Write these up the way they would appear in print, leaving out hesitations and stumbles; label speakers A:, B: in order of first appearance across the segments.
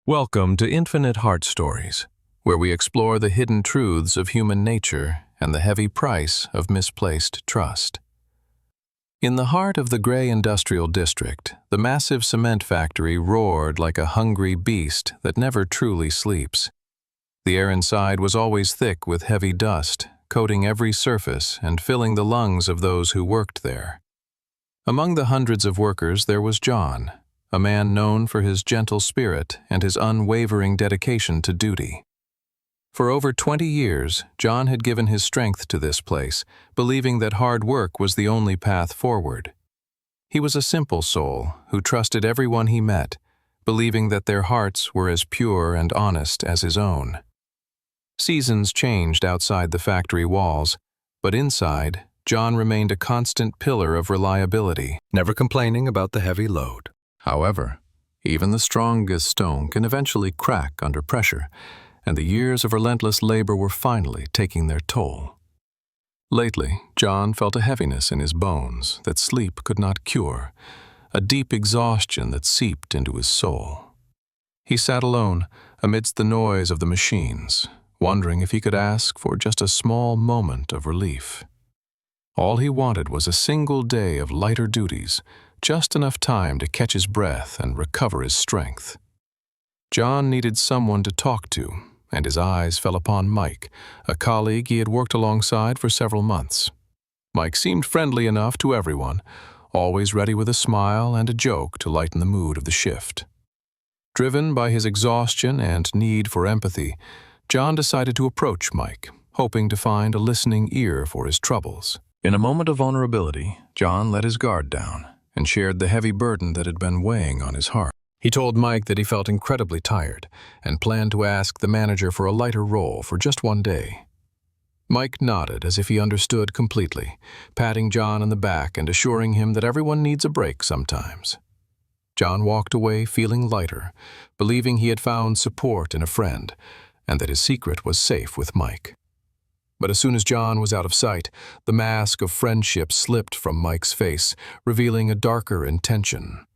A: Welcome to Infinite Heart Stories, where we explore the hidden truths of human nature and the heavy price of misplaced trust. In the heart of the gray industrial district, the massive cement factory roared like a hungry beast that never truly sleeps. The air inside was always thick with heavy dust, coating every surface and filling the lungs of those who worked there. Among the hundreds of workers there was John, a man known for his gentle spirit and his unwavering dedication to duty. For over 20 years, John had given his strength to this place, believing that hard work was the only path forward. He was a simple soul who trusted everyone he met, believing that their hearts were as pure and honest as his own. Seasons changed outside the factory walls, but inside, John remained a constant pillar of reliability, never complaining about the heavy load. However, even the strongest stone can eventually crack under pressure, and the years of relentless labor were finally taking their toll. Lately, John felt a heaviness in his bones that sleep could not cure, a deep exhaustion that seeped into his soul. He sat alone amidst the noise of the machines, wondering if he could ask for just a small moment of relief. All he wanted was a single day of lighter duties, just enough time to catch his breath and recover his strength. John needed someone to talk to, and his eyes fell upon Mike, a colleague he had worked alongside for several months. Mike seemed friendly enough to everyone, always ready with a smile and a joke to lighten the mood of the shift. Driven by his exhaustion and need for empathy, John decided to approach Mike, hoping to find a listening ear for his troubles. In a moment of vulnerability, John let his guard down and shared the heavy burden that had been weighing on his heart. He told Mike that he felt incredibly tired and planned to ask the manager for a lighter role for just one day. Mike nodded as if he understood completely, patting John on the back and assuring him that everyone needs a break sometimes. John walked away feeling lighter, believing he had found support in a friend and that his secret was safe with Mike. But as soon as John was out of sight, the mask of friendship slipped from Mike's face, revealing a darker intention.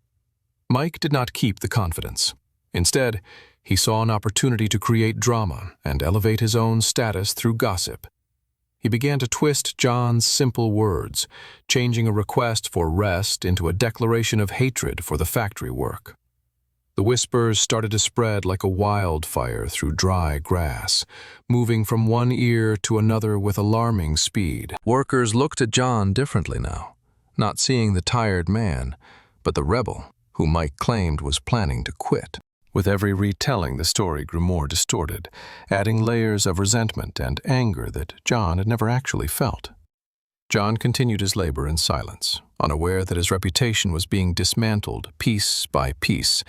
A: Mike did not keep the confidence. Instead, he saw an opportunity to create drama and elevate his own status through gossip. He began to twist John's simple words, changing a request for rest into a declaration of hatred for the factory work. The whispers started to spread like a wildfire through dry grass, moving from one ear to another with alarming speed. Workers looked at John differently now, not seeing the tired man, but the rebel who Mike claimed was planning to quit. With every retelling, the story grew more distorted, adding layers of resentment and anger that John had never actually felt. John continued his labor in silence, unaware that his reputation was being dismantled piece by piece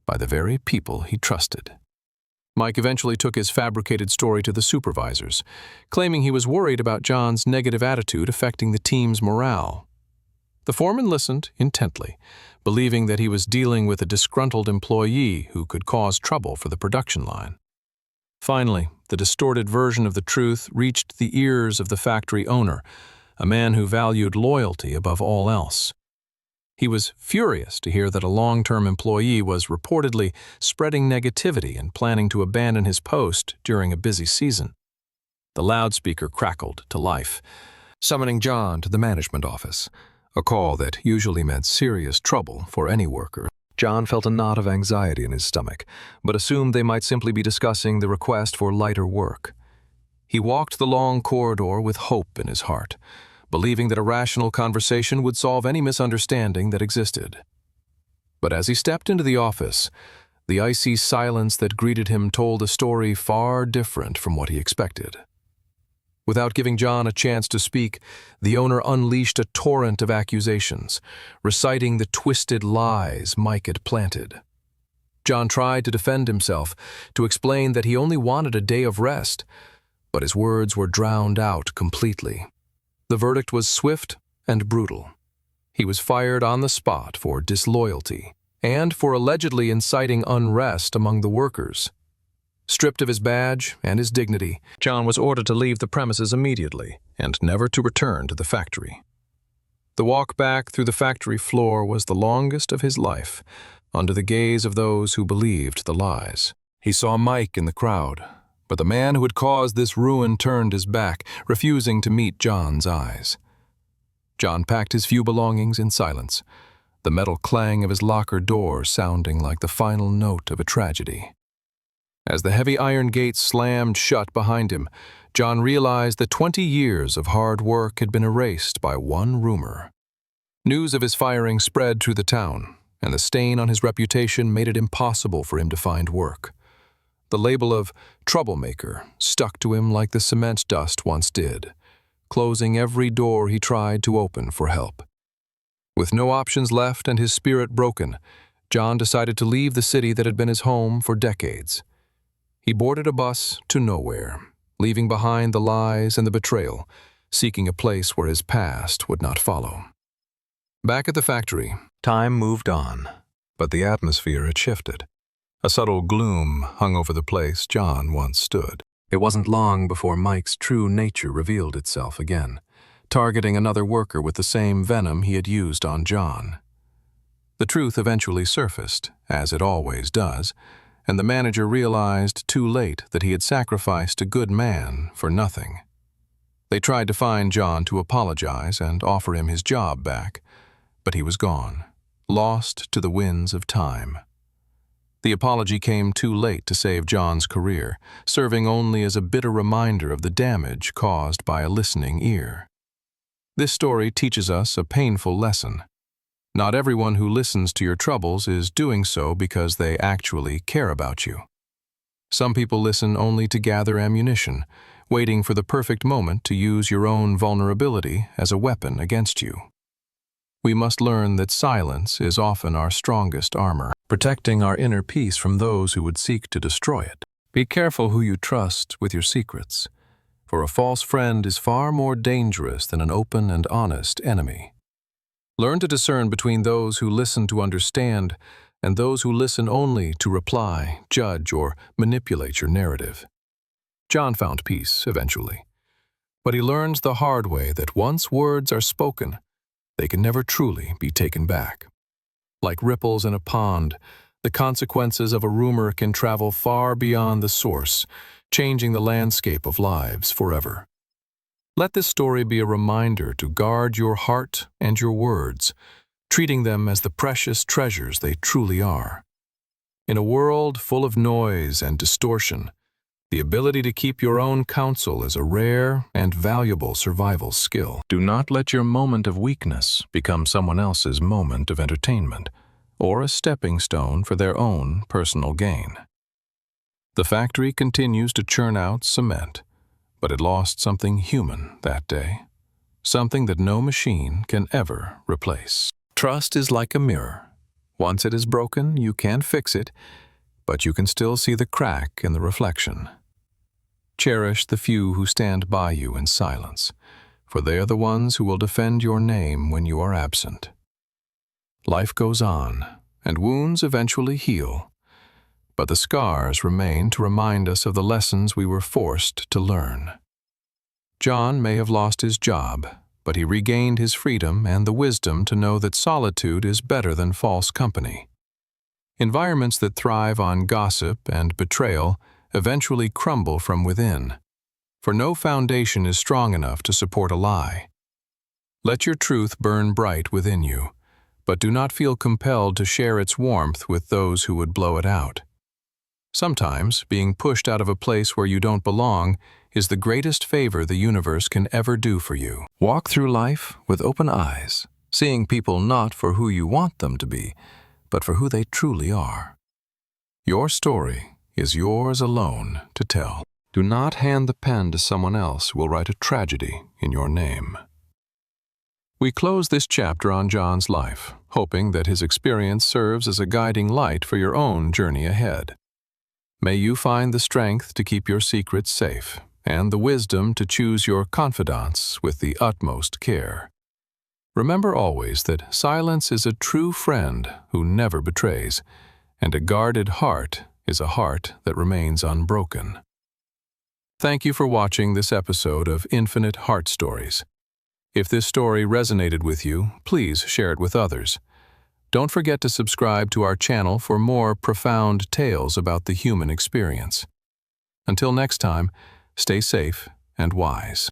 A: by the very people he trusted. Mike eventually took his fabricated story to the supervisors, claiming he was worried about John's negative attitude affecting the team's morale. The foreman listened intently, believing that he was dealing with a disgruntled employee who could cause trouble for the production line. Finally, the distorted version of the truth reached the ears of the factory owner, a man who valued loyalty above all else. He was furious to hear that a long-term employee was reportedly spreading negativity and planning to abandon his post during a busy season. The loudspeaker crackled to life, summoning John to the management office, a call that usually meant serious trouble for any worker. John felt a knot of anxiety in his stomach, but assumed they might simply be discussing the request for lighter work. He walked the long corridor with hope in his heart, believing that a rational conversation would solve any misunderstanding that existed. But as he stepped into the office, the icy silence that greeted him told a story far different from what he expected. Without giving John a chance to speak, the owner unleashed a torrent of accusations, reciting the twisted lies Mike had planted. John tried to defend himself, to explain that he only wanted a day of rest, but his words were drowned out completely. The verdict was swift and brutal. He was fired on the spot for disloyalty and for allegedly inciting unrest among the workers. Stripped of his badge and his dignity, John was ordered to leave the premises immediately and never to return to the factory. The walk back through the factory floor was the longest of his life, under the gaze of those who believed the lies. He saw Mike in the crowd, but the man who had caused this ruin turned his back, refusing to meet John's eyes. John packed his few belongings in silence, the metal clang of his locker door sounding like the final note of a tragedy. As the heavy iron gates slammed shut behind him, John realized that 20 years of hard work had been erased by one rumor. News of his firing spread through the town, and the stain on his reputation made it impossible for him to find work. The label of troublemaker stuck to him like the cement dust once did, closing every door he tried to open for help. With no options left and his spirit broken, John decided to leave the city that had been his home for decades. He boarded a bus to nowhere, leaving behind the lies and the betrayal, seeking a place where his past would not follow. Back at the factory, time moved on, but the atmosphere had shifted. A subtle gloom hung over the place John once stood. It wasn't long before Mike's true nature revealed itself again, targeting another worker with the same venom he had used on John. The truth eventually surfaced, as it always does, and the manager realized too late that he had sacrificed a good man for nothing. They tried to find John to apologize and offer him his job back, but he was gone, lost to the winds of time. The apology came too late to save John's career, serving only as a bitter reminder of the damage caused by a listening ear. This story teaches us a painful lesson. Not everyone who listens to your troubles is doing so because they actually care about you. Some people listen only to gather ammunition, waiting for the perfect moment to use your own vulnerability as a weapon against you. We must learn that silence is often our strongest armor, protecting our inner peace from those who would seek to destroy it. Be careful who you trust with your secrets, for a false friend is far more dangerous than an open and honest enemy. Learn to discern between those who listen to understand and those who listen only to reply, judge, or manipulate your narrative. John found peace eventually, but he learned the hard way that once words are spoken, they can never truly be taken back. Like ripples in a pond, the consequences of a rumor can travel far beyond the source, changing the landscape of lives forever. Let this story be a reminder to guard your heart and your words, treating them as the precious treasures they truly are. In a world full of noise and distortion, the ability to keep your own counsel is a rare and valuable survival skill. Do not let your moment of weakness become someone else's moment of entertainment, or a stepping stone for their own personal gain. The factory continues to churn out cement, but it lost something human that day, something that no machine can ever replace. Trust is like a mirror. Once it is broken, you can't fix it, but you can still see the crack in the reflection. Cherish the few who stand by you in silence, for they are the ones who will defend your name when you are absent. Life goes on, and wounds eventually heal, but the scars remain to remind us of the lessons we were forced to learn. John may have lost his job, but he regained his freedom and the wisdom to know that solitude is better than false company. Environments that thrive on gossip and betrayal eventually crumble from within, for no foundation is strong enough to support a lie. Let your truth burn bright within you, but do not feel compelled to share its warmth with those who would blow it out. Sometimes, being pushed out of a place where you don't belong is the greatest favor the universe can ever do for you. Walk through life with open eyes, seeing people not for who you want them to be, but for who they truly are. Your story is yours alone to tell. Do not hand the pen to someone else who will write a tragedy in your name. We close this chapter on John's life, hoping that his experience serves as a guiding light for your own journey ahead. May you find the strength to keep your secrets safe and the wisdom to choose your confidants with the utmost care. Remember always that silence is a true friend who never betrays, and a guarded heart is a heart that remains unbroken. Thank you for watching this episode of Infinite Heart Stories. If this story resonated with you, please share it with others. Don't forget to subscribe to our channel for more profound tales about the human experience. Until next time, stay safe and wise.